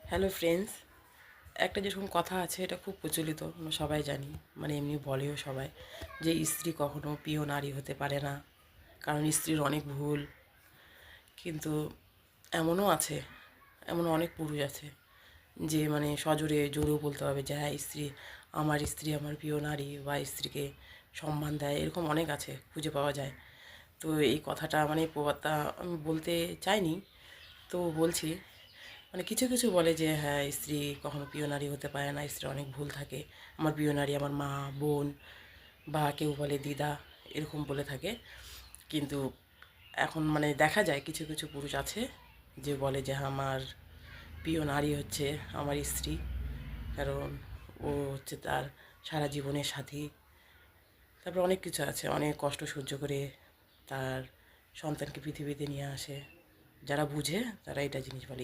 Hello friends, একটা যেরকম কথা আছে এটা খুব প্রচলিত, আমরা সবাই জানি, মানে এমনি বলেও সবাই যে স্ত্রী কখনো প্রিয় নারী হতে পারে না, কারণ স্ত্রীর অনেক ভুল। কিন্তু এমনও আছে, এমন অনেক পুরুষ আছে যে মানে সজোরে জোরেও বলতে হবে যে হ্যাঁ স্ত্রী আমার প্রিয় নারী, বা স্ত্রীকে সম্মান দেয়, এরকম অনেক আছে, খুঁজে পাওয়া যায়। তো এই কথাটা মানে প্রবাদটা আমি বলতে চাইনি, তো বলছি। মানে কিছু কিছু বলে যে হ্যাঁ স্ত্রী কখনো প্রিয় নারী হতে পারে না, স্ত্রীর অনেক ভুল থাকে, আমার প্রিয় নারী আমার মা, বোন, বা কেউ বলে দিদা, এরকম বলে থাকে। কিন্তু এখন মানে দেখা যায় কিছু কিছু পুরুষ আছে যে বলে যে হ্যাঁ, আমার প্রিয় নারী হচ্ছে আমার স্ত্রী, কারণ ও হচ্ছে তার সারা জীবনের সাথী। তারপর অনেক কিছু আছে, অনেক কষ্ট সহ্য করে তার সন্তানকে পৃথিবীতে নিয়ে আসে। যারা বুঝে তারা এটা জিনিস বলে।